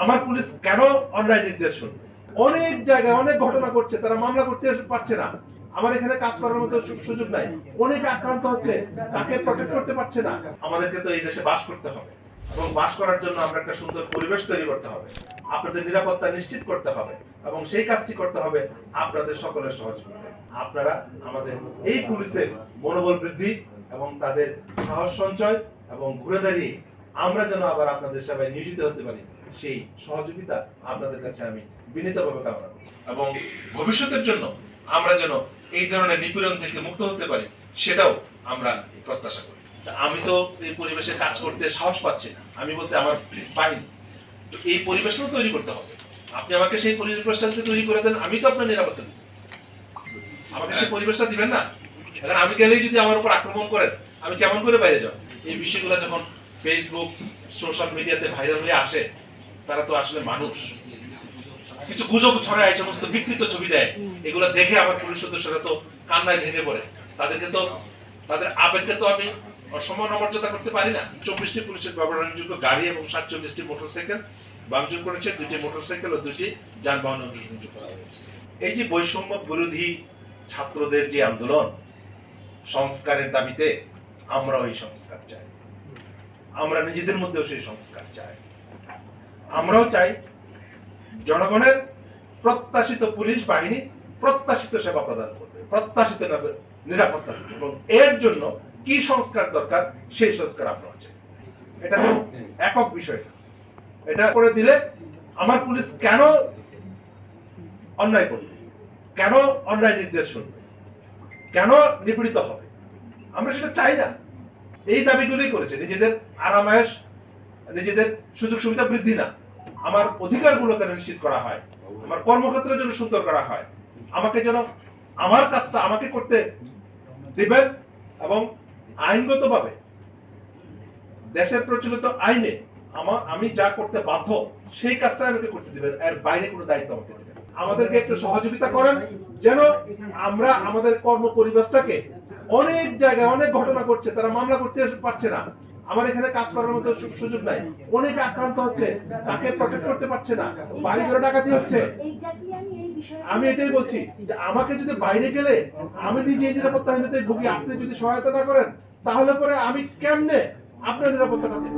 আমার পুলিশ কেন অন্যায় নির্দেশ শুনবে? অনেক জায়গায় অনেক ঘটনা ঘটছে, তারা মামলা করতে পারছে না। আমার এখানে কাজ করার মতো সুযোগ নাই। অনেকে আক্রান্ত হচ্ছে, তাকে প্রটেক্ট করতে পারছে না। আমাদেরকে তো এই দেশে বাস করতে হবে এবং বাস করার জন্য আমরা একটা সুন্দর পরিবেশ তৈরি করতে হবে, আপনাদের নিরাপত্তা নিশ্চিত করতে হবে এবং সেই কাজটি করতে হবে আপনাদের সকলের সহযোগিতায়। আপনারা আমাদের এই পুলিশের মনোবল বৃদ্ধি এবং তাদের সাহস সঞ্চয় এবং ঘুরে দাঁড়িয়ে আমরা যেন আবার আপনাদের সেবায় নিয়োজিত হতে পারি, সেই সহযোগিতা আপনাদের কাছে আমি বিনীতভাবে কামনা করি এবং ভবিষ্যতের জন্য আমরা যেন এই ধরনের নিপীড়ন থেকে মুক্ত হতে পারি সেটাও আমরা প্রত্যাশা করি। আমি তো এই পরিবেশে কাজ করতে সাহস পাচ্ছি না, আমি বলতে আমার বাহিনী। তো এই পরিবেশটাও তৈরি করতে হবে। আপনি আমাকে সেই পরিবেশটা যদি তৈরি করে দেন, আমি তো আপনার নিরাপত্তা দিব। আমাকে সেই পরিবেশটা দিবেন না। এখন আমি গেলেই যদি আমার উপর আক্রমণ করেন, আমি কেমন করে বাইরে যাব? এই বিষয়গুলো যখন ফেসবুক সোশ্যাল মিডিয়াতে ভাইরাল হয়ে আসে, তারা তো আসলে মানুষ, কিছু গুজব ছড়ায়, এই সমস্ত বিকৃত ছবি দেয়, এগুলো দেখে আমার পুলিশ সদস্যরা তো কান্নায় ভেঙে পড়ে। তাদেরকে তো তাদের আবেগকে তো আমি অসম্মান অমর্যাদা করতে পারি না। 24টি পুলিশের ব্যবহারযোগ্য গাড়ি এবং 47টি মোটরসাইকেল ভাঙচুর করেছে, 2টি মোটরসাইকেল ও 2টি যানবাহন ভাঙচুর করা হয়েছে। এই যে বৈষম্য বিরোধী ছাত্রদের যে আন্দোলন, সংস্কারের দাবিতে আমরা ওই সংস্কার চাই। আমরা নিজেদের মধ্যেও সেই সংস্কার চাই। আমরাও চাই জনগণের প্রত্যাশিত পুলিশ বাহিনী প্রত্যাশিত সেবা প্রদান করবে, প্রত্যাশিত নিরাপত্তা দেবে, এবং এর জন্য কি সংস্কার দরকার সেই সংস্কার আপনারা চাই। এটা তো একক বিষয় না। এটা করে দিলে আমার পুলিশ কেন অন্যায় করবে, কেন অন্যায় নির্দেশ শুনবে, কেন নিপীড়িত হবে, আমরা সেটা চাই না। এই দাবিগুলোই করেছে, নিজেদের আরামায়েশ, নিজেদের সুযোগ সুবিধা বৃদ্ধি না, আমার অধিকারগুলো কেন নিশ্চিত করা হয়, আমার কর্মক্ষেত্রের জন্য সুন্দর করা হয়, আমাকে যেন আমার কাজটা আমাকে করতে দিবেন এবং আইনগতভাবে দেশের প্রচলিত আইনে আমি যা করতে বাধ্য সেই কাজটা আমাকে করতে দিবেন, এর বাইরে কোনো দায়িত্ব আমাকে দিবেন। আমাদেরকে একটু সহযোগিতা করেন যেন আমরা আমাদের কর্ম পরিবেশটাকে, অনেক জায়গায় অনেক ঘটনা ঘটছে, তারা মামলা করতে পারছে না, আমার এখানে কাজ করার মতো সুযোগ নাই, অনেকে আক্রান্ত হচ্ছে, তাকে প্রটেক্ট করতে পারছে না, বাড়ি ঘরে ডাকাতি হচ্ছে। আমি এটাই বলছি যে আমাকে যদি বাইরে গেলে আমি নিজে নিরাপত্তাহীনতায় ভুগি, আপনি যদি সহায়তা না করেন, তাহলে পরে আমি কেমনে আপনার নিরাপত্তাটা দেব?